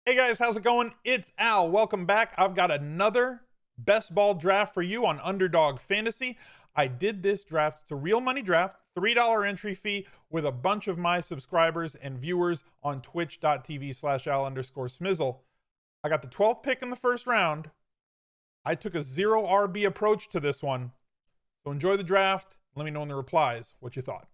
Hey guys, how's it going? It's Al. Welcome back. I've got another best ball draft for you on Underdog Fantasy. I did this draft. It's a real money draft, $3 entry fee with a bunch of my subscribers and viewers on twitch.tv/Al_Smizzle. I got the 12th pick in the first round. I took a zero RB approach to this one. So enjoy the draft. Let me know in the replies what you thought.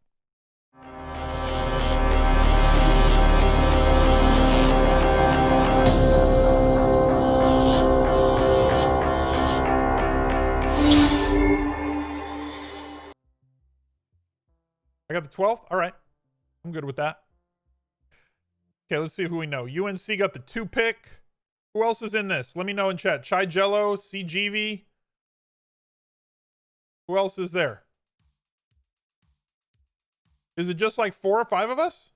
I got the 12th. All right. I'm good with that. Okay, let's see who we know. UNC got the 2 pick. Who else is in this? Let me know in chat. Chai Jello, CGV. Who else is there? Is it just like 4 or 5 of us?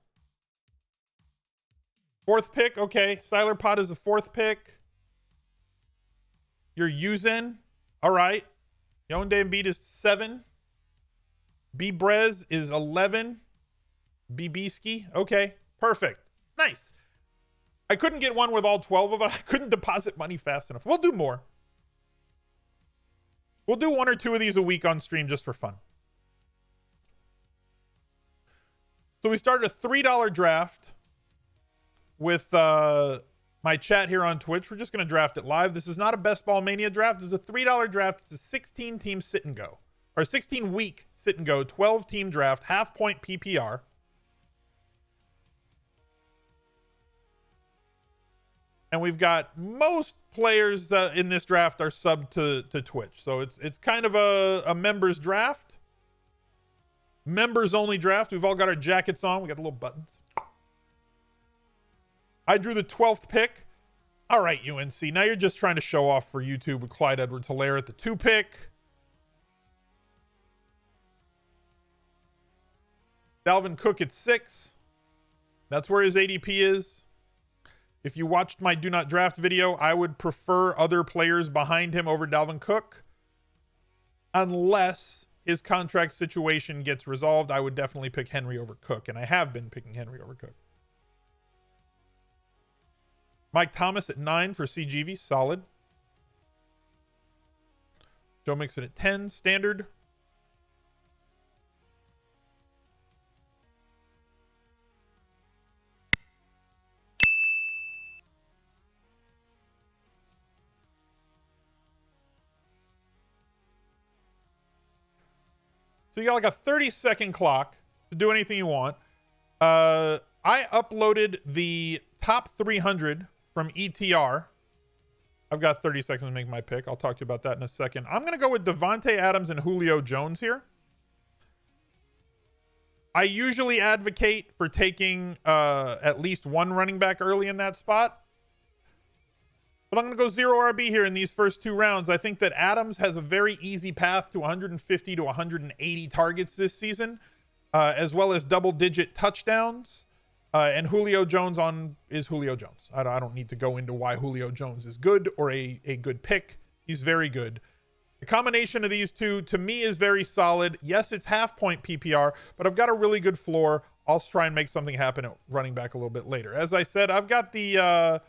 4th pick. Okay. Siler Pot is the 4th pick. You're using. All right. Yonde Embiid is 7. B Brez is 11. Bibiski. Okay. Perfect. Nice. I couldn't get one with all 12 of us. I couldn't deposit money fast enough. We'll do more. We'll do 1 or 2 of these a week on stream just for fun. So we started a $3 draft with my chat here on Twitch. We're just going to draft it live. This is not a Best Ball Mania draft. This is a $3 draft. It's a 16-team sit and go. Or 16-week sit and go, 12-team draft, half-point PPR. And we've got most players in this draft are subbed to Twitch. So it's kind of a members draft. Members only draft. We've all got our jackets on. We got the little buttons. I drew the 12th pick. All right, UNC. Now you're just trying to show off for YouTube with Clyde Edwards-Helaire at the 2 pick. Dalvin Cook at 6. That's where his ADP is. If you watched my Do Not Draft video, I would prefer other players behind him over Dalvin Cook. Unless his contract situation gets resolved, I would definitely pick Henry over Cook. And I have been picking Henry over Cook. Mike Thomas at 9 for CGV. Solid. Joe Mixon at 10. Standard. So you got like a 30-second clock to do anything you want. I uploaded the top 300 from ETR. I've got 30 seconds to make my pick. I'll talk to you about that in a second. I'm going to go with Devontae Adams and Julio Jones here. I usually advocate for taking at least one running back early in that spot. But I'm going to go 0 RB here in these first 2 rounds. I think that Adams has a very easy path to 150 to 180 targets this season, as well as double-digit touchdowns. And Julio Jones is Julio Jones. I don't need to go into why Julio Jones is good or a good pick. He's very good. The combination of these two, to me, is very solid. Yes, it's half-point PPR, but I've got a really good floor. I'll try and make something happen at running back a little bit later. As I said, I've got the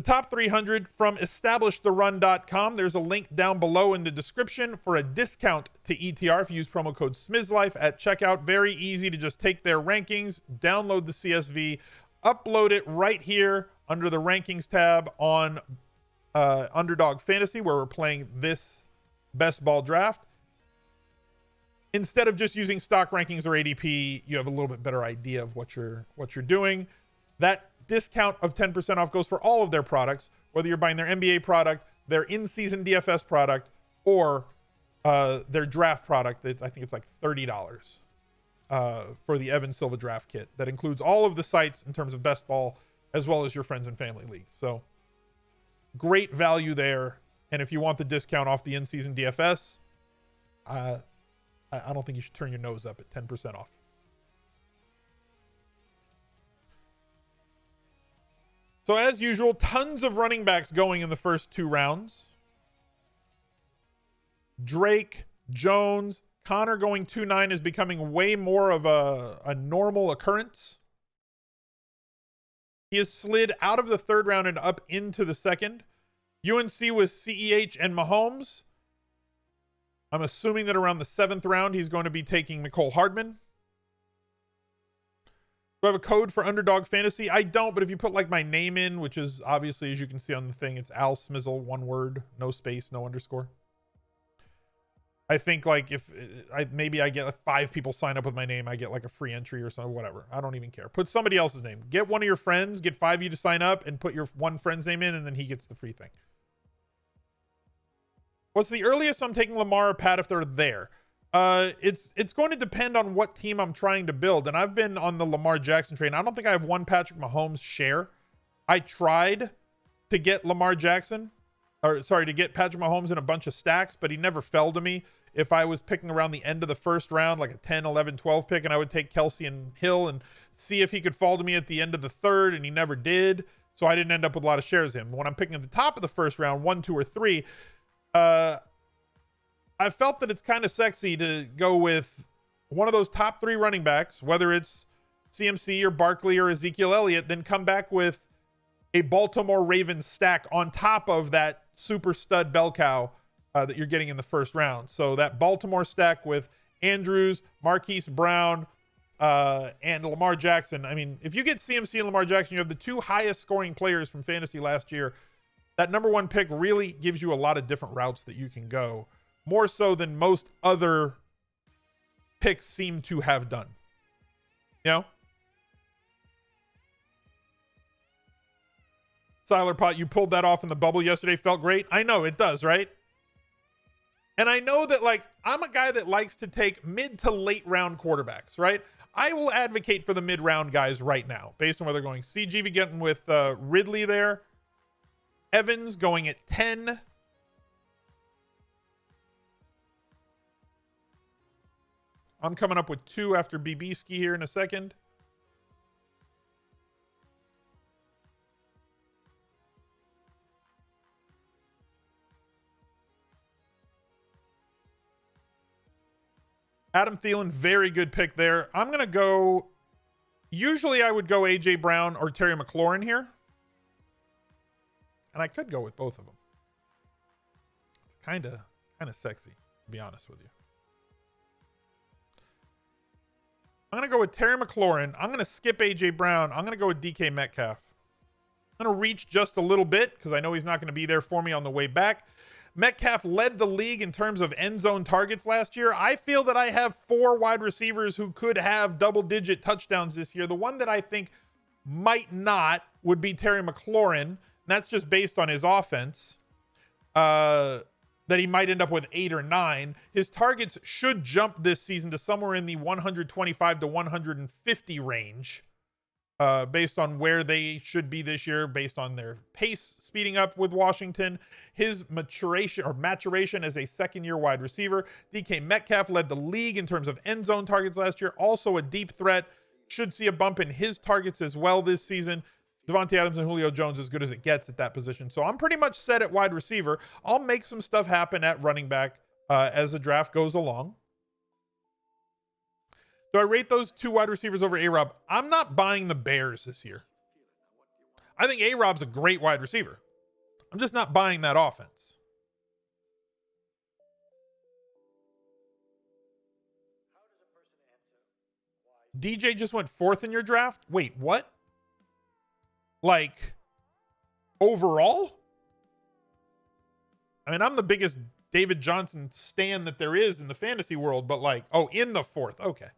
top 300 from establishtherun.com. There's a link down below in the description for a discount to ETR if you use promo code SMIZLIFE at checkout. Very easy to just take their rankings, download the CSV, upload it right here under the rankings tab on Underdog Fantasy, where we're playing this best ball draft. Instead of just using stock rankings or ADP, you have a little bit better idea of what you're doing. That discount of 10% off goes for all of their products, whether you're buying their NBA product, their in-season DFS product, or their draft product. I think it's like $30 for the Evan Silva draft kit. That includes all of the sites in terms of best ball, as well as your friends and family leagues. So great value there. And if you want the discount off the in-season DFS, I don't think you should turn your nose up at 10% off. So as usual, tons of running backs going in the first 2 rounds. Drake, Jones, Connor going 2-9 is becoming way more of a normal occurrence. He has slid out of the third round and up into the second. UNC with CEH and Mahomes. I'm assuming that around the 7th round, he's going to be taking Mecole Hardman. Do I have a code for Underdog Fantasy? I don't, but if you put like my name in, which is obviously, as you can see on the thing, it's Al Smizzle, one word, no space, no underscore. I think like if maybe I get like 5 people sign up with my name, I get like a free entry or something, whatever. I don't even care. Put somebody else's name. Get one of your friends, get 5 of you to sign up and put your one friend's name in, and then he gets the free thing. What's the earliest I'm taking Lamar or Pat if they're there? It's going to depend on what team I'm trying to build. And I've been on the Lamar Jackson train. I don't think I have one Patrick Mahomes share. I tried to get Lamar Jackson, or sorry, to get Patrick Mahomes in a bunch of stacks, but he never fell to me. If I was picking around the end of the first round, like a 10, 11, 12 pick, and I would take Kelsey and Hill and see if he could fall to me at the end of the third, and he never did. So I didn't end up with a lot of shares of him. When I'm picking at the top of the first round, 1, 2, or 3, I felt that it's kind of sexy to go with one of those top 3 running backs, whether it's CMC or Barkley or Ezekiel Elliott, then come back with a Baltimore Ravens stack on top of that super stud bell cow that you're getting in the first round. So that Baltimore stack with Andrews, Marquise Brown, and Lamar Jackson. I mean, if you get CMC and Lamar Jackson, you have the 2 highest scoring players from fantasy last year. That number 1 pick really gives you a lot of different routes that you can go, more so than most other picks seem to have done. You know? Siler Pot, you pulled that off in the bubble yesterday. Felt great. I know it does, right? And I know that, like, I'm a guy that likes to take mid to late round quarterbacks, right? I will advocate for the mid round guys right now, based on where they're going. CGV getting with Ridley there. Evans going at 10. I'm coming up with 2 after BB-ski here in a second. Adam Thielen, very good pick there. I'm going to go... Usually I would go A.J. Brown or Terry McLaurin here. And I could go with both of them. Kind of sexy, to be honest with you. I'm going to go with Terry McLaurin. I'm going to skip A.J. Brown. I'm going to go with DK Metcalf. I'm going to reach just a little bit because I know he's not going to be there for me on the way back. Metcalf led the league in terms of end zone targets last year. I feel that I have 4 wide receivers who could have double-digit touchdowns this year. The one that I think might not would be Terry McLaurin. And that's just based on his offense. That he might end up with 8 or 9. His targets should jump this season to somewhere in the 125 to 150 range. Based on where they should be this year, based on their pace speeding up with Washington, his maturation as a second-year wide receiver. DK Metcalf led the league in terms of end zone targets last year. Also a deep threat. Should see a bump in his targets as well this season. Devontae Adams and Julio Jones as good as it gets at that position. So I'm pretty much set at wide receiver. I'll make some stuff happen at running back as the draft goes along. Do I rate those 2 wide receivers over A-Rob? I'm not buying the Bears this year. I think A-Rob's a great wide receiver. I'm just not buying that offense. DJ just went 4th in your draft? Wait, what? Like, overall? I mean, I'm the biggest David Johnson stan that there is in the fantasy world, but like, oh, in the 4th. Okay.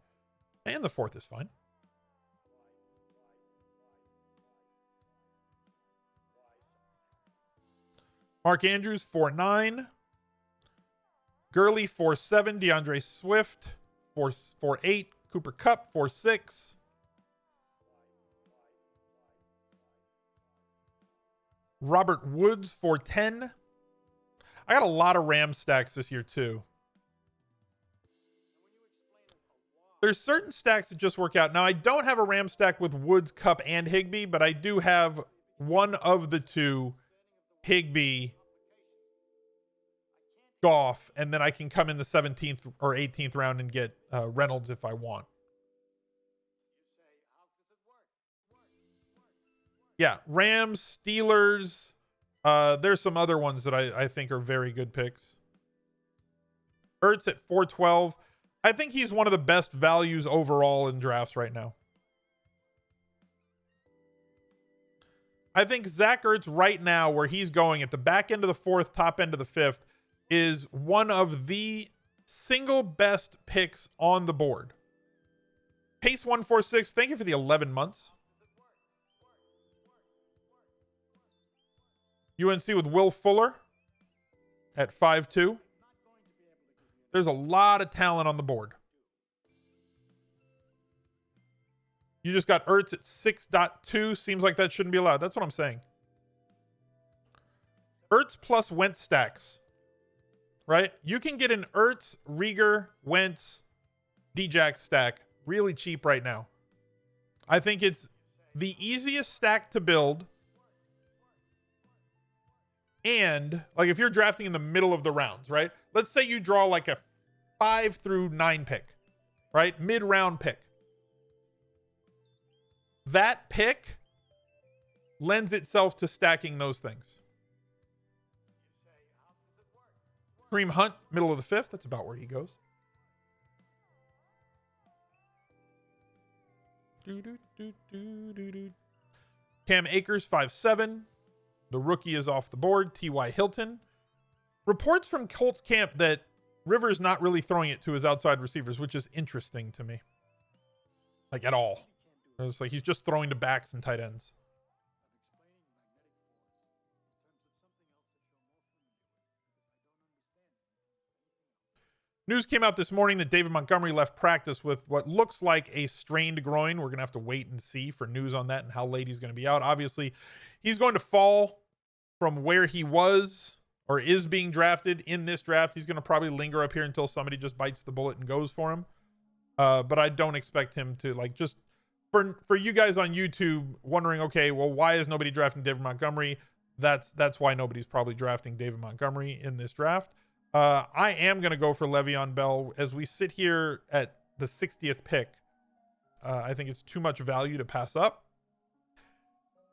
And the 4th is fine. Mark Andrews, 4.9. Gurley, 4.7. DeAndre Swift, 4.8. Cooper Kupp, 4.6. Robert Woods, 4.10. I got a lot of Ram stacks this year, too. There's certain stacks that just work out. Now, I don't have a Ram stack with Woods, Kupp, and Higbee, but I do have one of the 2, Higbee, Goff, and then I can come in the 17th or 18th round and get Reynolds if I want. Yeah, Rams, Steelers. There's some other ones that I think are very good picks. Ertz at 412. I think he's one of the best values overall in drafts right now. I think Zach Ertz right now, where he's going at the back end of the fourth, top end of the fifth, is one of the single best picks on the board. Pace 146, thank you for the 11 months. UNC with Will Fuller at 5'2". There's a lot of talent on the board. You just got Ertz at 6.2. Seems like that shouldn't be allowed. That's what I'm saying. Ertz plus Wentz stacks. Right? You can get an Ertz, Rieger, Wentz, D-Jack stack really cheap right now. I think it's the easiest stack to build. And, like, if you're drafting in the middle of the rounds, right? Let's say you draw like a 5 through 9 pick, right? Mid-round pick. That pick lends itself to stacking those things. Kareem Hunt, middle of the fifth. That's about where he goes. Cam Akers, 5'7". The rookie is off the board. T.Y. Hilton. Reports from Colts camp that Rivers not really throwing it to his outside receivers, which is interesting to me. Like, at all. It's like he's just throwing to backs and tight ends. News came out this morning that David Montgomery left practice with what looks like a strained groin. We're going to have to wait and see for news on that and how late he's going to be out. Obviously, he's going to fall from where he was or is being drafted in this draft. He's going to probably linger up here until somebody just bites the bullet and goes for him. But I don't expect him to, like, just for you guys on YouTube wondering, okay, well, why is nobody drafting David Montgomery? That's why nobody's probably drafting David Montgomery in this draft. I am going to go for Le'Veon Bell as we sit here at the 60th pick. I think it's too much value to pass up.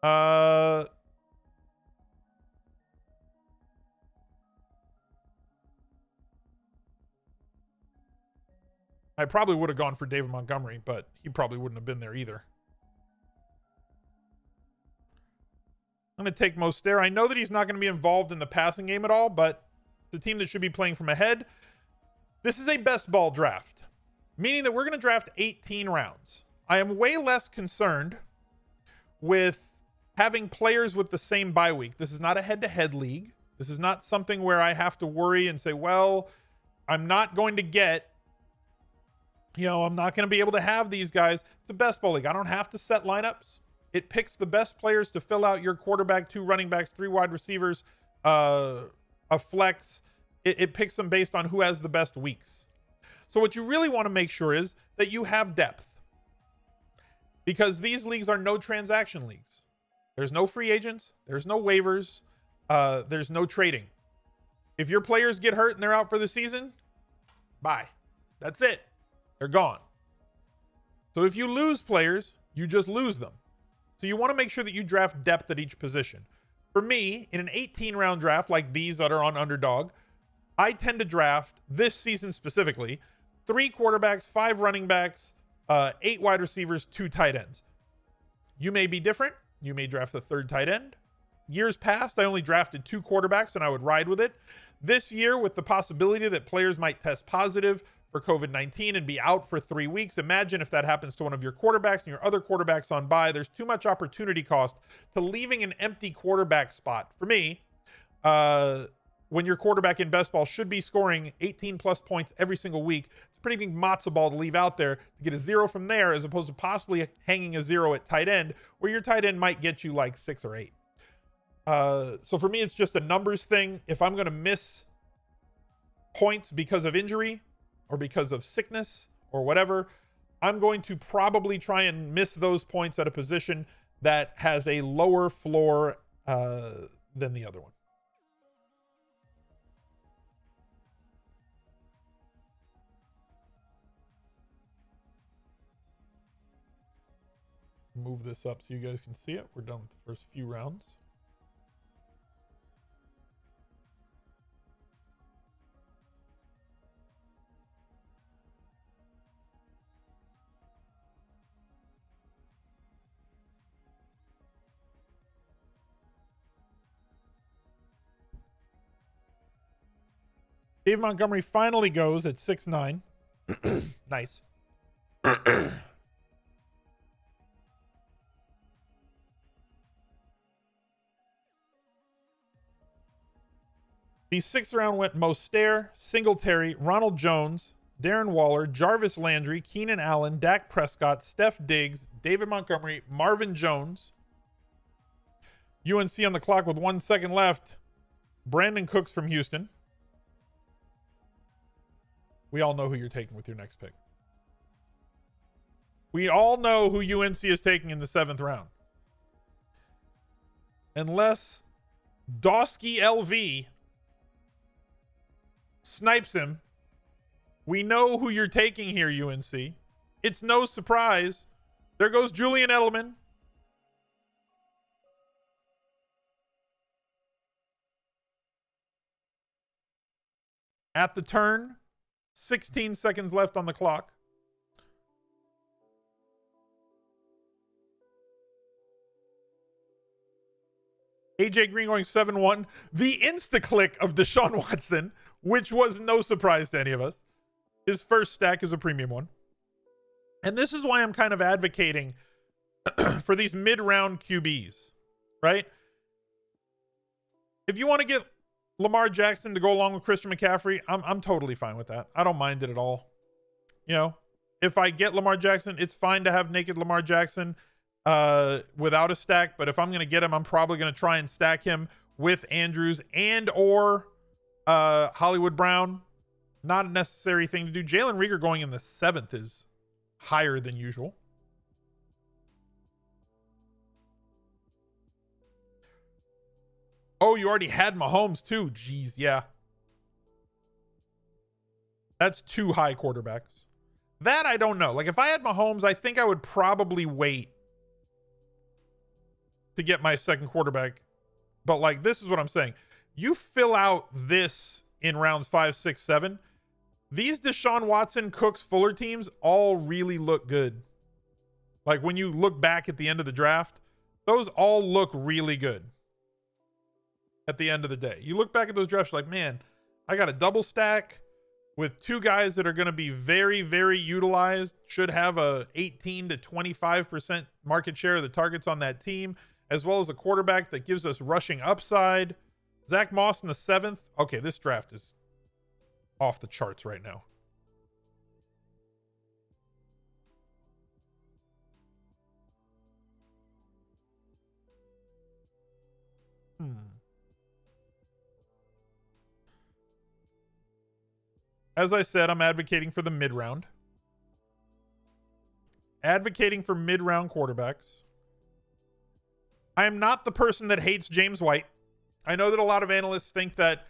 I probably would have gone for David Montgomery, but he probably wouldn't have been there either. I'm going to take Mostert. I know that he's not going to be involved in the passing game at all, but the team that should be playing from ahead. This is a best ball draft, meaning that we're going to draft 18 rounds. I am way less concerned with having players with the same bye week. This is not a head-to-head league. This is not something where I have to worry and say, well, I'm not going to get, I'm not going to be able to have these guys. It's a best ball league. I don't have to set lineups. It picks the best players to fill out your quarterback, 2 running backs, 3 wide receivers, a flex. It picks them based on who has the best weeks. So what you really want to make sure is that you have depth, because these leagues are no transaction leagues. There's no free agents. There's no waivers. There's no trading. If your players get hurt and they're out for the season, bye. That's it. They're gone. So if you lose players, you just lose them. So you want to make sure that you draft depth at each position. For me, in an 18-round draft like these that are on Underdog, I tend to draft, this season specifically, 3 quarterbacks, 5 running backs, 8 wide receivers, 2 tight ends. You may be different. You may draft the 3rd tight end. Years past, I only drafted 2 quarterbacks and I would ride with it. This year, with the possibility that players might test positive for COVID-19 and be out for 3 weeks, imagine if that happens to one of your quarterbacks and your other quarterbacks on bye. There's too much opportunity cost to leaving an empty quarterback spot. For me, when your quarterback in best ball should be scoring 18 plus points every single week, it's a pretty big matzo ball to leave out there to get a 0 from there, as opposed to possibly hanging a 0 at tight end, where your tight end might get you like 6 or 8. So for me, it's just a numbers thing. If I'm going to miss points because of injury or because of sickness or whatever, I'm going to probably try and miss those points at a position that has a lower floor than the other one. Move this up so you guys can see it. We're done with the first few rounds. Dave Montgomery finally goes at 6'9". Nice. The 6th round went Mostert, Singletary, Ronald Jones, Darren Waller, Jarvis Landry, Keenan Allen, Dak Prescott, Steph Diggs, David Montgomery, Marvin Jones. UNC on the clock with 1 second left. Brandon Cooks from Houston. We all know who you're taking with your next pick. We all know who UNC is taking in the 7th round. Unless Dosky LV snipes him, we know who you're taking here, UNC. It's no surprise. There goes Julian Edelman. At the turn, 16 seconds left on the clock. AJ Green going 7-1. The insta-click of Deshaun Watson, which was no surprise to any of us. His first stack is a premium one. And this is why I'm kind of advocating for these mid-round QBs, right? If you want to get Lamar Jackson to go along with Christian McCaffrey, I'm totally fine with that. I don't mind it at all. You know, if I get Lamar Jackson, it's fine to have naked Lamar Jackson without a stack. But if I'm going to get him, I'm probably going to try and stack him with Andrews and or Hollywood Brown. Not a necessary thing to do. Jalen Reagor going in the 7th is higher than usual. Oh, you already had Mahomes too. Jeez, yeah. That's too high quarterbacks. That I don't know. Like if I had Mahomes, I think I would probably wait to get my second quarterback. But like this is what I'm saying. You fill out this in rounds 5, 6, 7. These Deshaun Watson, Cooks, Fuller teams all really look good. Like when you look back at the end of the draft, those all look really good. At the end of the day, you look back at those drafts, you're like, man, I got a double stack with two guys that are going to be very, very utilized, should have a 18 to 25% market share of the targets on that team, as well as a quarterback that gives us rushing upside. Zach Moss in the 7th. Okay, this draft is off the charts right now. As I said, I'm advocating for the mid-round. Advocating for mid-round quarterbacks. I am not the person that hates James White. I know that a lot of analysts think that,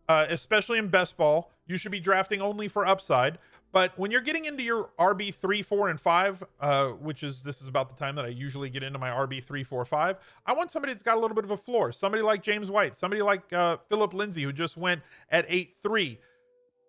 especially in best ball, you should be drafting only for upside. But when you're getting into your RB 3, 4, and 5, this is about the time that I usually get into my RB 3, 4, 5, I want somebody that's got a little bit of a floor. Somebody like James White. Somebody like Phillip Lindsay, who just went at 8-3.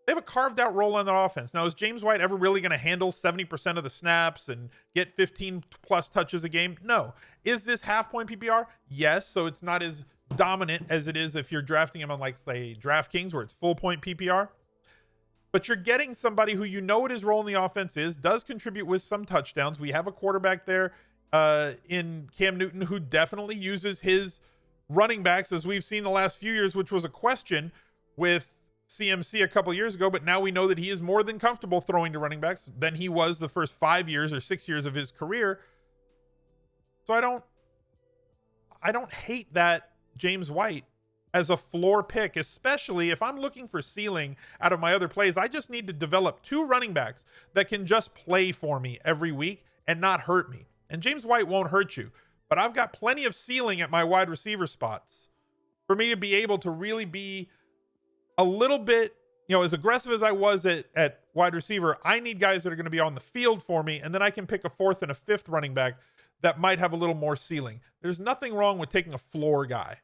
They have a carved out role on the offense. Now, is James White ever really going to handle 70% of the snaps and get 15 plus touches a game? No. Is this half point PPR? Yes. So it's not as dominant as it is if you're drafting him on, like, say, DraftKings, where it's full point PPR. But you're getting somebody who you know what his role in the offense is, does contribute with some touchdowns. We have a quarterback there in Cam Newton who definitely uses his running backs, as we've seen the last few years, which was a question with CMC a couple years ago, but now we know that he is more than comfortable throwing to running backs than he was the first 5 years or 6 years of his career. So I don't hate that James White as a floor pick, especially if I'm looking for ceiling out of my other plays. I just need to develop 2 running backs that can just play for me every week and not hurt me. And James White won't hurt you, but I've got plenty of ceiling at my wide receiver spots for me to be able to really be a little bit, as aggressive as I was at wide receiver. I need guys that are going to be on the field for me, and then I can pick a 4th and a 5th running back that might have a little more ceiling. There's nothing wrong with taking a floor guy.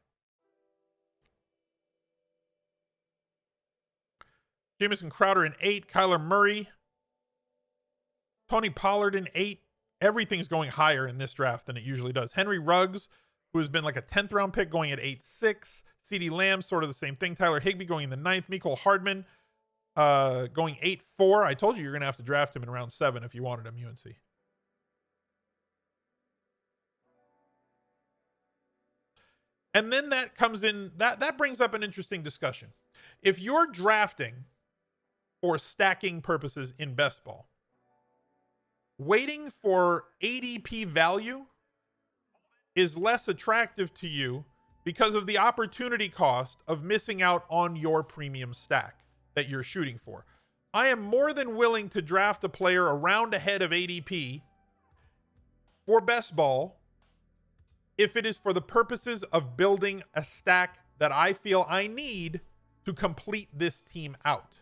Jamison Crowder in 8, Kyler Murray, Tony Pollard in 8. Everything's going higher in this draft than it usually does. Henry Ruggs, who has been like a 10th round pick, going at 8-6. CeeDee Lamb, sort of the same thing. Tyler Higbee going in the 9th. Mecole Hardman going 8-4. I told you you're going to have to draft him in round 7 if you wanted him, UNC. And then that comes in, that brings up an interesting discussion. If you're drafting for stacking purposes in best ball, waiting for ADP value is less attractive to you because of the opportunity cost of missing out on your premium stack that you're shooting for. I am more than willing to draft a player a round ahead of ADP for best ball if it is for the purposes of building a stack that I feel I need to complete this team out.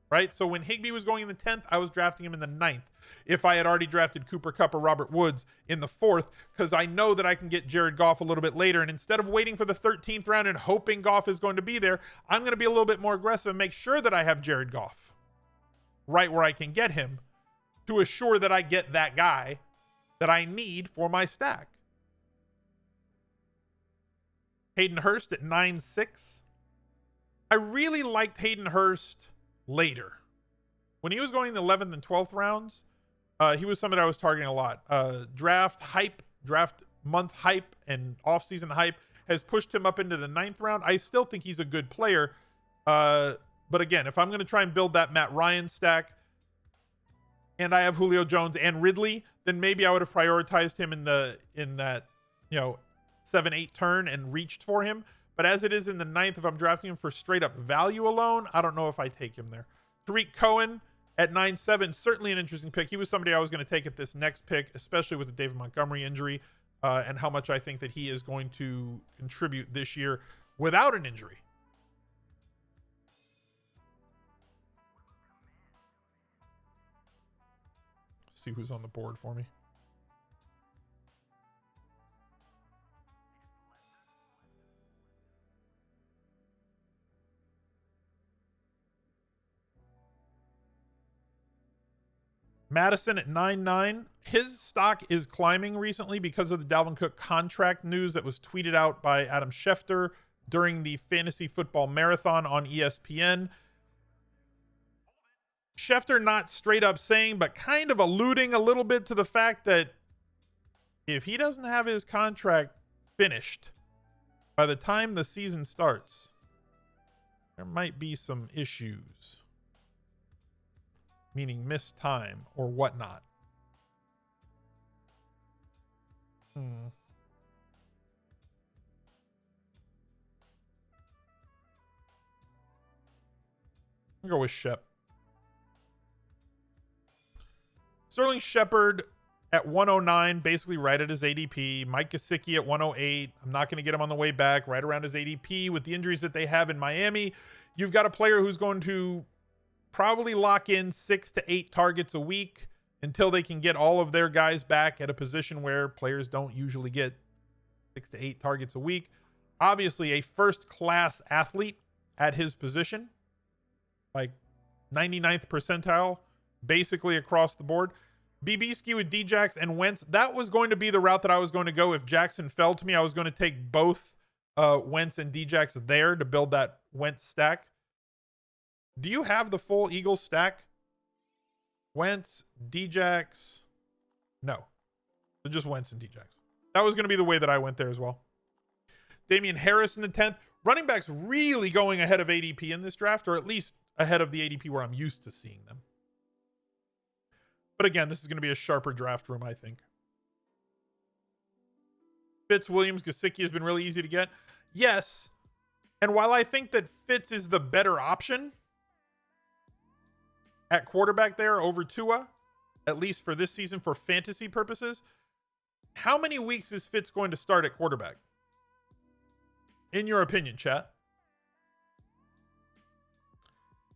Right? So when Higbee was going in the 10th, I was drafting him in the 9th. If I had already drafted Cooper Kupp or Robert Woods in the 4th, because I know that I can get Jared Goff a little bit later. And instead of waiting for the 13th round and hoping Goff is going to be there, I'm going to be a little bit more aggressive and make sure that I have Jared Goff right where I can get him to assure that I get that guy that I need for my stack. Hayden Hurst at 9-6. I really liked Hayden Hurst later. When he was going the 11th and 12th rounds, he was somebody I was targeting a lot. Draft month hype, and offseason hype has pushed him up into the 9th round. I still think he's a good player. But again, if I'm going to try and build that Matt Ryan stack, and I have Julio Jones and Ridley, then maybe I would have prioritized him in that 7-8 turn and reached for him. But as it is in the 9th, if I'm drafting him for straight up value alone, I don't know if I take him there. Tariq Cohen at 9-7, certainly an interesting pick. He was somebody I was going to take at this next pick, especially with the David Montgomery injury, and how much I think that he is going to contribute this year without an injury. Let's see who's on the board for me. Madison at 9-9. His stock is climbing recently because of the Dalvin Cook contract news that was tweeted out by Adam Schefter during the Fantasy Football Marathon on ESPN. Schefter not straight up saying, but kind of alluding a little bit to the fact that if he doesn't have his contract finished by the time the season starts, there might be some issues. Meaning missed time or whatnot. I'll go with Shep. Sterling Shepard at 109, basically right at his ADP. Mike Gesicki at 108. I'm not going to get him on the way back, right around his ADP. With the injuries that they have in Miami, you've got a player who's going to probably lock in 6 to 8 targets a week until they can get all of their guys back at a position where players don't usually get 6 to 8 targets a week. Obviously, a first-class athlete at his position, like 99th percentile, basically across the board. BBski with Djax and Wentz. That was going to be the route that I was going to go. If Jackson fell to me, I was going to take both Wentz and Djax there to build that Wentz stack. Do you have the full Eagles stack? Wentz, Djax. No. So just Wentz and Djax. That was going to be the way that I went there as well. Damian Harris in the 10th. Running backs really going ahead of ADP in this draft, or at least ahead of the ADP where I'm used to seeing them. But again, this is going to be a sharper draft room, I think. Fitz, Williams, Gesicki has been really easy to get. Yes. And while I think that Fitz is the better option at quarterback there over Tua, at least for this season for fantasy purposes, how many weeks is Fitz going to start at quarterback? In your opinion, chat.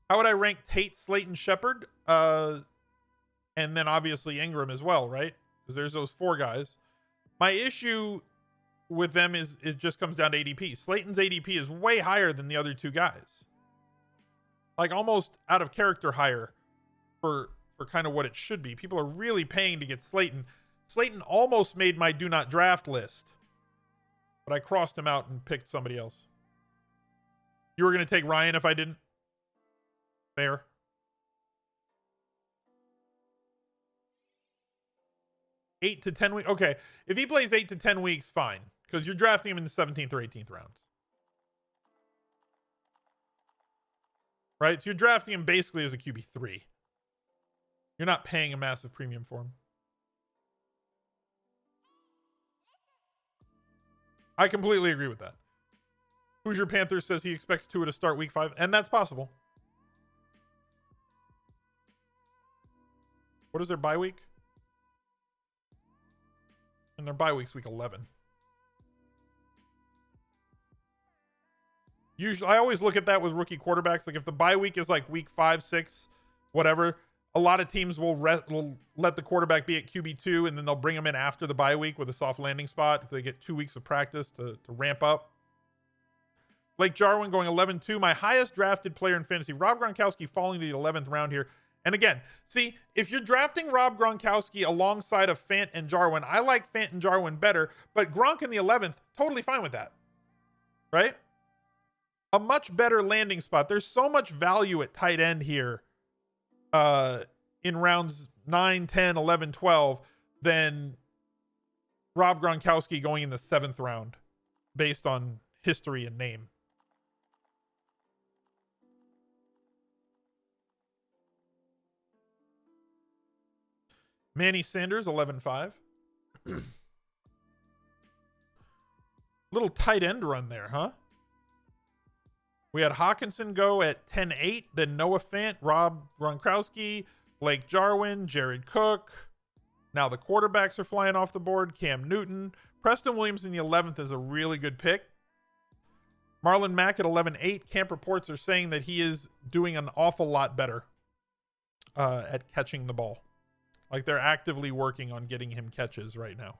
How would I rank Tate, Slayton, Shepard? And then obviously Ingram as well, right? Because there's those 4 guys. My issue with them is it just comes down to ADP. Slayton's ADP is way higher than the other two guys. Like almost out of character higher for kind of what it should be. People are really paying to get Slayton. Slayton almost made my do not draft list, but I crossed him out and picked somebody else. You were going to take Ryan if I didn't? Fair. Eight to 10 weeks. Okay. If he plays 8 to 10 weeks, fine. Because you're drafting him in the 17th or 18th rounds. Right? So you're drafting him basically as a QB3. You're not paying a massive premium for him. I completely agree with that. Hoosier Panthers says he expects Tua to start week 5, and that's possible. What is their bye week? And their bye week's week 11. Usually, I always look at that with rookie quarterbacks. Like if the bye week is like week 5, 6, whatever, a lot of teams will let the quarterback be at QB2, and then they'll bring him in after the bye week with a soft landing spot if they get 2 weeks of practice to ramp up. Blake Jarwin going 11-2. My highest drafted player in fantasy. Rob Gronkowski falling to the 11th round here. And again, see, if you're drafting Rob Gronkowski alongside of Fant and Jarwin, I like Fant and Jarwin better, but Gronk in the 11th, totally fine with that. Right? A much better landing spot. There's so much value at tight end here in rounds 9, 10, 11, 12 than Rob Gronkowski going in the 7th round based on history and name. Manny Sanders, 11-5. Little tight end run there, huh? We had Hawkinson go at 10-8, then Noah Fant, Rob Gronkowski, Blake Jarwin, Jared Cook. Now the quarterbacks are flying off the board. Cam Newton. Preston Williams in the 11th is a really good pick. Marlon Mack at 11-8. Camp reports are saying that he is doing an awful lot better at catching the ball. Like they're actively working on getting him catches right now.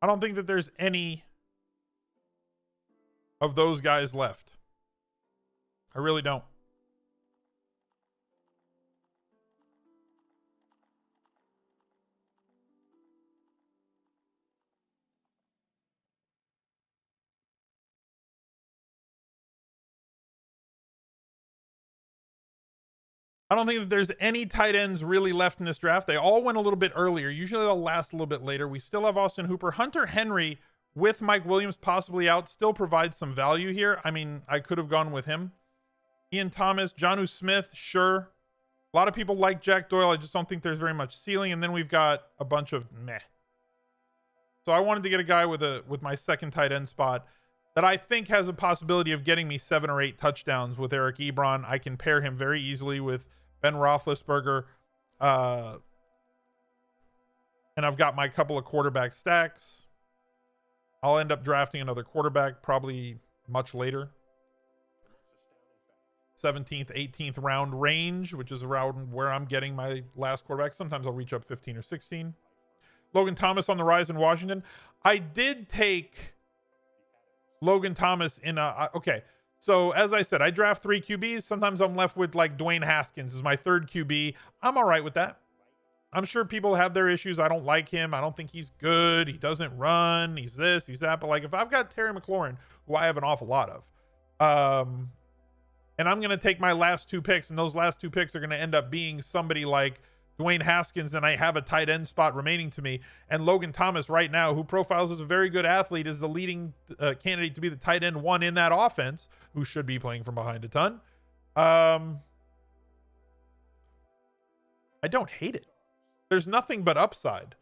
I don't think that there's any of those guys left. I really don't. I don't think that there's any tight ends really left in this draft. They all went a little bit earlier. Usually they'll last a little bit later. We still have Austin Hooper. Hunter Henry with Mike Williams possibly out still provides some value here. I mean, I could have gone with him. Ian Thomas, Jonnu Smith, sure. A lot of people like Jack Doyle. I just don't think there's very much ceiling. And then we've got a bunch of meh. So I wanted to get a guy with my second tight end spot that I think has a possibility of getting me 7 or 8 touchdowns with Eric Ebron. I can pair him very easily with Ben Roethlisberger. And I've got my couple of quarterback stacks. I'll end up drafting another quarterback probably much later. 17th, 18th round range, which is around where I'm getting my last quarterback. Sometimes I'll reach up 15 or 16. Logan Thomas on the rise in Washington. I did take Logan Thomas in a... Okay, so as I said, I draft 3 QBs. Sometimes I'm left with like Dwayne Haskins as my 3rd QB. I'm all right with that. I'm sure people have their issues. I don't like him. I don't think he's good. He doesn't run. He's this, he's that. But like if I've got Terry McLaurin, who I have an awful lot of, and I'm going to take my last 2 picks, and those last 2 picks are going to end up being somebody like Dwayne Haskins, and I have a tight end spot remaining to me. And Logan Thomas right now, who profiles as a very good athlete, is the leading candidate to be the tight end 1 in that offense, who should be playing from behind a ton. I don't hate it. There's nothing but upside.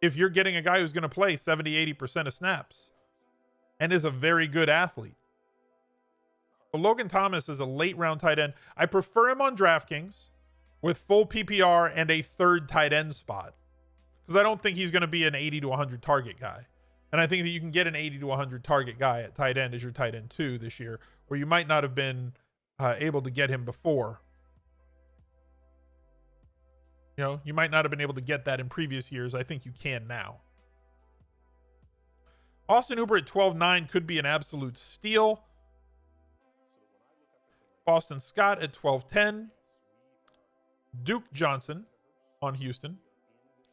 if you're getting a guy who's going to play 70-80% of snaps and is a very good athlete. But Logan Thomas is a late round tight end. I prefer him on DraftKings with full PPR and a third tight end spot, because I don't think he's going to be an 80 to 100 target guy. And I think that you can get an 80 to 100 target guy at tight end as your tight end 2 this year, where you might not have been able to get him before. You know, you might not have been able to get that in previous years. I think you can now. Austin Hooper at 12.9 could be an absolute steal. Boston Scott at 12.10. Duke Johnson on Houston.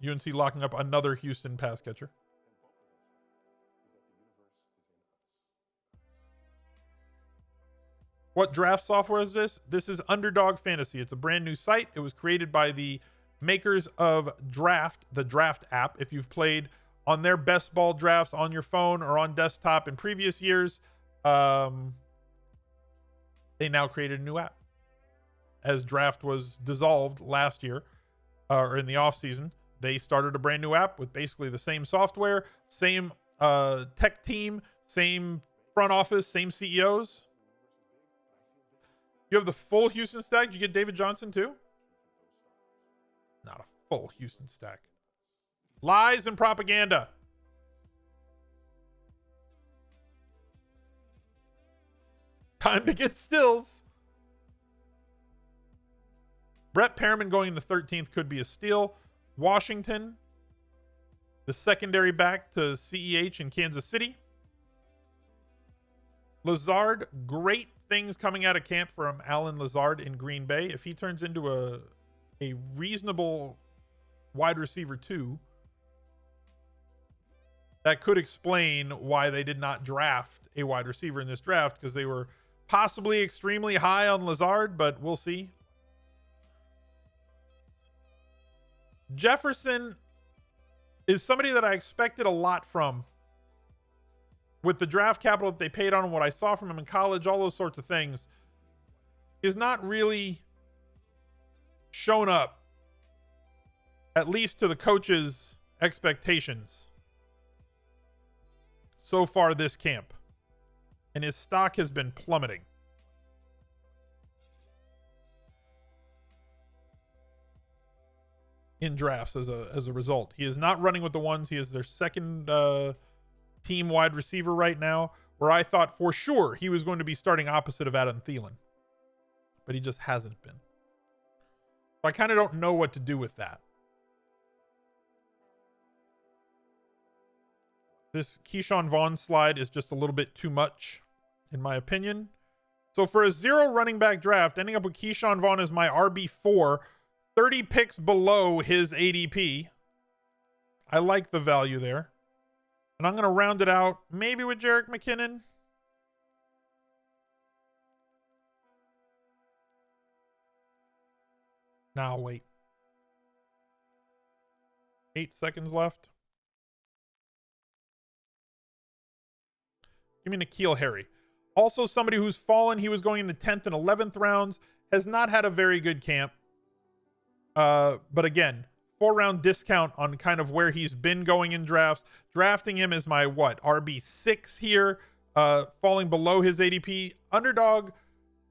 UNC locking up another Houston pass catcher. What draft software is this? This is Underdog Fantasy. It's a brand new site. It was created by the makers of Draft, the Draft app. If you've played on their best ball drafts on your phone or on desktop in previous years, they now created a new app. As Draft was dissolved last year, or in the off season, they started a brand new app with basically the same software, same tech team, same front office, same CEOs. You have the full Houston stack. Did you get David Johnson too? Not a full Houston stack. Lies and propaganda. Time to get stills. Brett Perriman going in the 13th could be a steal. Washington, the secondary back to CEH in Kansas City. Lazard, great things coming out of camp from Alan Lazard in Green Bay. If he turns into a reasonable wide receiver 2, that could explain why they did not draft a wide receiver in this draft, because they were possibly extremely high on Lazard, but we'll see. Jefferson is somebody that I expected a lot from. With the draft capital that they paid on him, what I saw from him in college, all those sorts of things, is not really shown up, at least to the coach's expectations so far this camp. And his stock has been plummeting. In drafts as a result. He is not running with the ones. He is their second team wide receiver right now, where I thought for sure he was going to be starting opposite of Adam Thielen. But he just hasn't been. So I kind of don't know what to do with that. This Keyshawn Vaughn slide is just a little bit too much, in my opinion. So for a 0 running back draft, ending up with Keyshawn Vaughn as my RB4, 30 picks below his ADP. I like the value there. And I'm going to round it out maybe with Jerick McKinnon. Now wait. 8 seconds left. Give me N'Keal Harry. Also somebody who's fallen. He was going in the 10th and 11th rounds. Has not had a very good camp. But again, 4-round discount on kind of where he's been going in drafts. Drafting him as my RB6 here, falling below his ADP. Underdog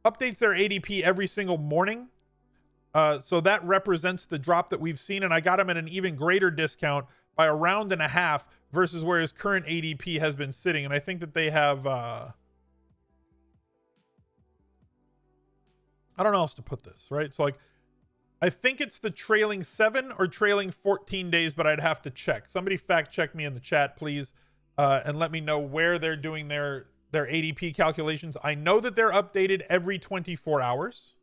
updates their ADP every single morning. So that represents the drop that we've seen, and I got him at an even greater discount by a round and a half versus where his current ADP has been sitting. And I think that they have I don't know how else to put this, right? So like, I think it's the trailing 7 or trailing 14 days, but I'd have to check. Somebody fact check me in the chat, please, and let me know where they're doing their ADP calculations. I know that they're updated every 24 hours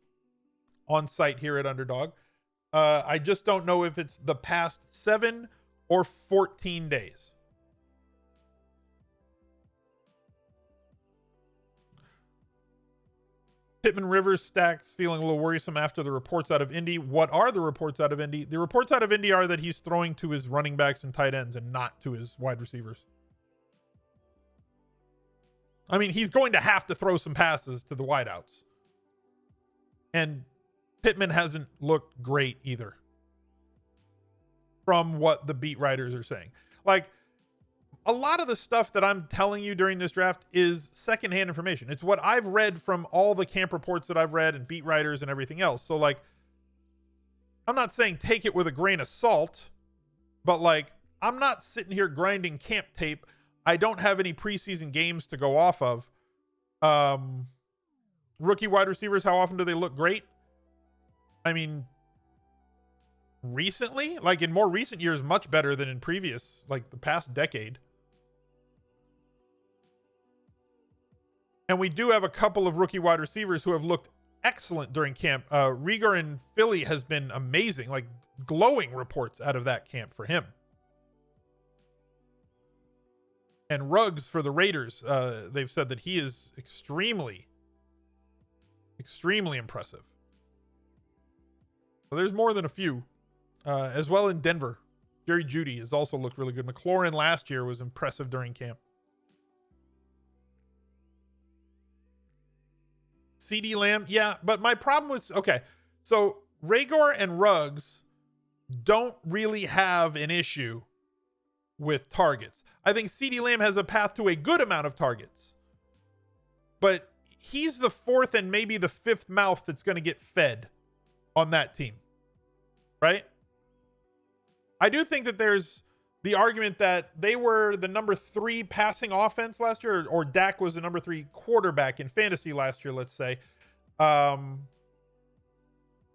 on site here at Underdog. I just don't know if it's the past 7 or 14 days. Pittman Rivers stacks feeling a little worrisome after the reports out of Indy. What are the reports out of Indy? The reports out of Indy are that he's throwing to his running backs and tight ends and not to his wide receivers. I mean, he's going to have to throw some passes to the wideouts. And Pittman hasn't looked great either. from what the beat writers are saying. Like, a lot of the stuff that I'm telling you during this draft is secondhand information. It's what I've read from all the camp reports that I've read and beat writers and everything else. So, like, I'm not saying take it with a grain of salt, but, like, I'm not sitting here grinding camp tape. I don't have any preseason games to go off of. Rookie wide receivers, how often do they look great? I mean, recently, like in more recent years, much better than in previous, like the past decade. And we do have a couple of rookie wide receivers who have looked excellent during camp. Rieger in Philly has been amazing, like glowing reports out of that camp for him. And Ruggs for the Raiders, they've said that he is extremely impressive. So there's more than a few. As well in Denver. Jerry Jeudy has also looked really good. McLaurin last year was impressive during camp. CD Lamb, yeah, but my problem was, okay, so Rhaegar and Ruggs don't really have an issue with targets. I think CD Lamb has a path to a good amount of targets, but he's the fourth and maybe the fifth mouth that's going to get fed on that team, right? I do think that there's the argument that they were the number 3 passing offense last year, or Dak was the number 3 quarterback in fantasy last year, let's say. And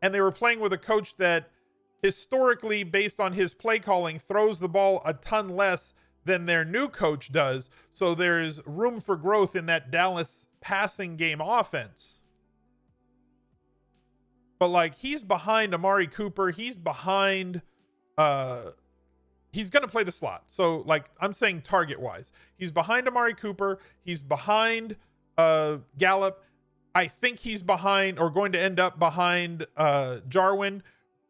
they were playing with a coach that historically, based on his play calling, throws the ball a ton less than their new coach does. So there's room for growth in that Dallas passing game offense. But, like, he's behind Amari Cooper. He's behind... he's going to play the slot. So, like, I'm saying target-wise. He's behind Amari Cooper. He's behind Gallup. I think he's behind, or going to end up behind, Jarwin.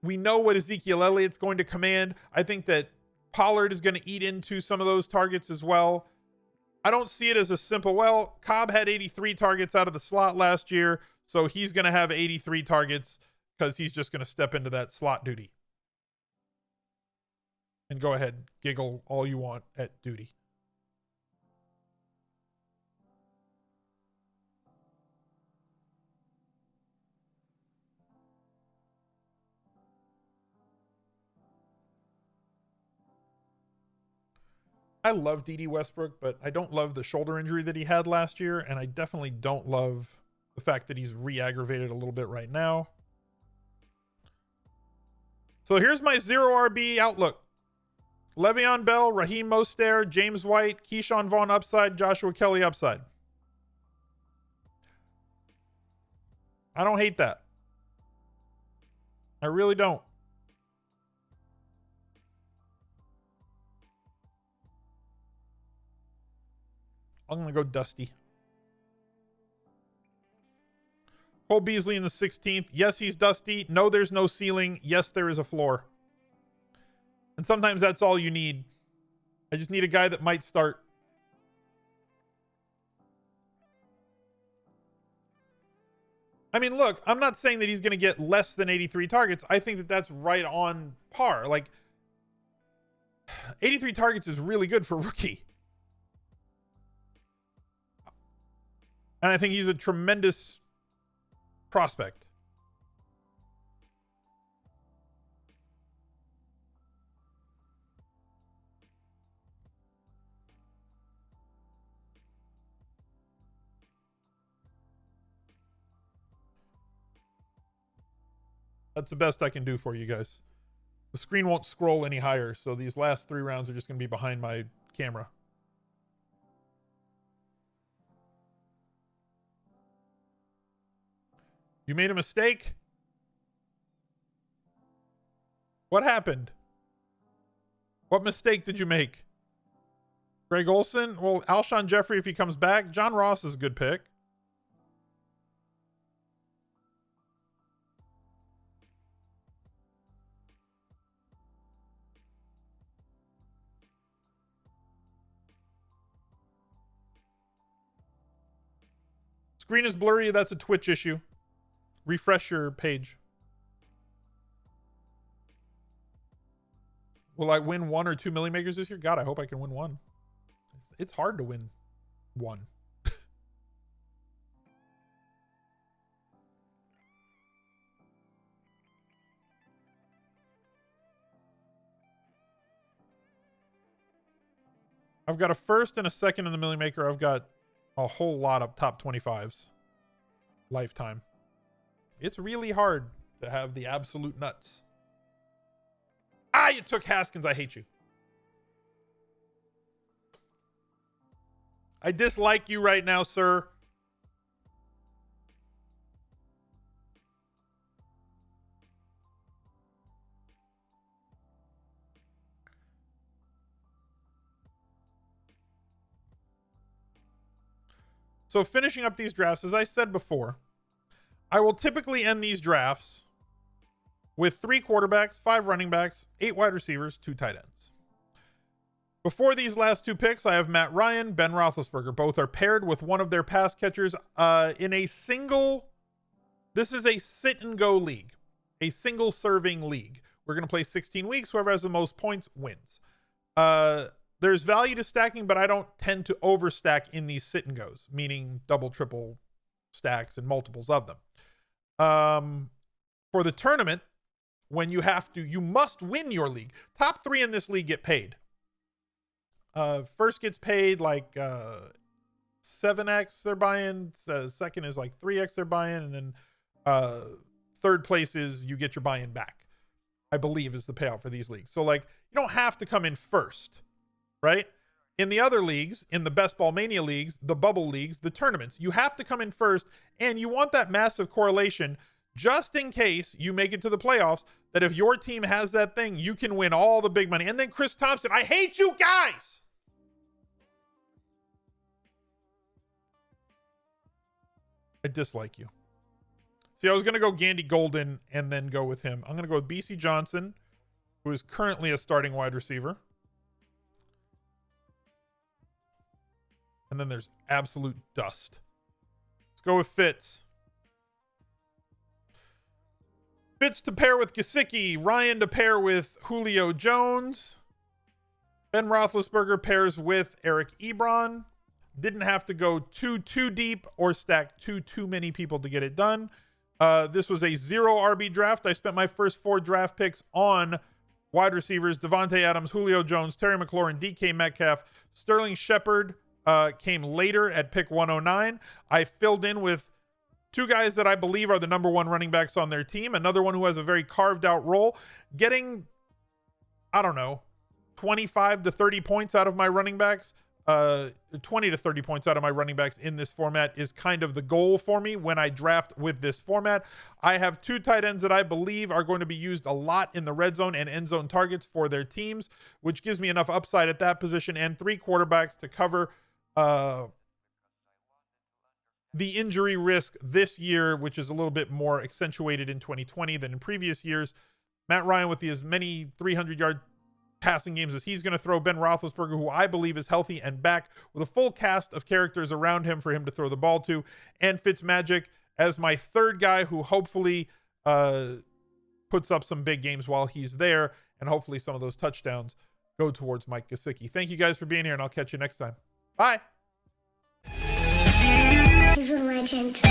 We know what Ezekiel Elliott's going to command. I think that Pollard is going to eat into some of those targets as well. I don't see it as a simple, well, Cobb had 83 targets out of the slot last year, so he's going to have 83 targets because he's just going to step into that slot duty. And go ahead, giggle all you want at duty. I love D.D. Westbrook, but I don't love the shoulder injury that he had last year, and I definitely don't love the fact that he's re-aggravated a little bit right now. So here's my 0 RB outlook. Le'Veon Bell, Raheem Mostert, James White, Keyshawn Vaughn upside, Joshua Kelly upside. I don't hate that. I really don't. I'm going to go Dusty. Cole Beasley in the 16th. Yes, he's Dusty. No, there's no ceiling. Yes, there is a floor. And sometimes that's all you need. I just need a guy that might start. I mean, look, I'm not saying that he's going to get less than 83 targets. I think that that's right on par. Like, 83 targets is really good for rookie. And I think he's a tremendous prospect. That's the best I can do for you guys. The screen won't scroll any higher, so these last 3 rounds are just going to be behind my camera. You made a mistake? What happened? What mistake did you make? Greg Olsen? Well, Alshon Jeffrey, if he comes back. John Ross is a good pick. Screen is blurry. That's a Twitch issue. Refresh your page. Will I win 1 or 2 Millie Makers this year? God, I hope I can win 1. It's hard to win 1. I've got a first and a second in the Millie Maker. I've got a whole lot of top 25s. Lifetime. It's really hard to have the absolute nuts. Ah, you took Haskins. I hate you. I dislike you right now, sir. So finishing up these drafts, as I said before, I will typically end these drafts with 3 quarterbacks, 5 running backs, 8 wide receivers, 2 tight ends. Before these last 2 picks, I have Matt Ryan, Ben Roethlisberger. Both are paired with one of their pass catchers in a single. This is a sit and go league, a single serving league. We're going to play 16 weeks. Whoever has the most points wins. There's value to stacking, but I don't tend to overstack in these sit and goes, meaning double, triple stacks and multiples of them. For the tournament, when you must win your league. Top 3 in this league get paid. First gets paid like 7x they're buying. Second is like 3x they're buying. And then third place is you get your buy-in back, I believe is the payout for these leagues. So like you don't have to come in first, right? In the other leagues, in the Best Ball Mania leagues, the bubble leagues, the tournaments, you have to come in first, and you want that massive correlation just in case you make it to the playoffs, that if your team has that thing, you can win all the big money. And then Chris Thompson, I hate you guys! I dislike you. See, I was going to go Gandy Golden and then go with him. I'm going to go with BC Johnson, who is currently a starting wide receiver. And then there's absolute dust. Let's go with Fitz. Fitz to pair with Gesicki. Ryan to pair with Julio Jones. Ben Roethlisberger pairs with Eric Ebron. Didn't have to go too deep or stack too many people to get it done. This was a 0 RB draft. I spent my first 4 draft picks on wide receivers. Devontae Adams, Julio Jones, Terry McLaurin, DK Metcalf, Sterling Shepard came later at pick 109. I filled in with 2 guys that I believe are the number 1 running backs on their team. Another one who has a very carved out role. Getting, I don't know, 25 to 30 points out of my running backs. 20 to 30 points out of my running backs in this format is kind of the goal for me when I draft with this format. I have 2 tight ends that I believe are going to be used a lot in the red zone and end zone targets for their teams, which gives me enough upside at that position, and 3 quarterbacks to cover the injury risk this year, which is a little bit more accentuated in 2020 than in previous years. Matt Ryan with as many 300-yard passing games as he's going to throw. Ben Roethlisberger, who I believe is healthy and back with a full cast of characters around him for him to throw the ball to. And Fitzmagic as my 3rd guy, who hopefully puts up some big games while he's there. And hopefully some of those touchdowns go towards Mike Gesicki. Thank you guys for being here, and I'll catch you next time. Bye. He's a legend.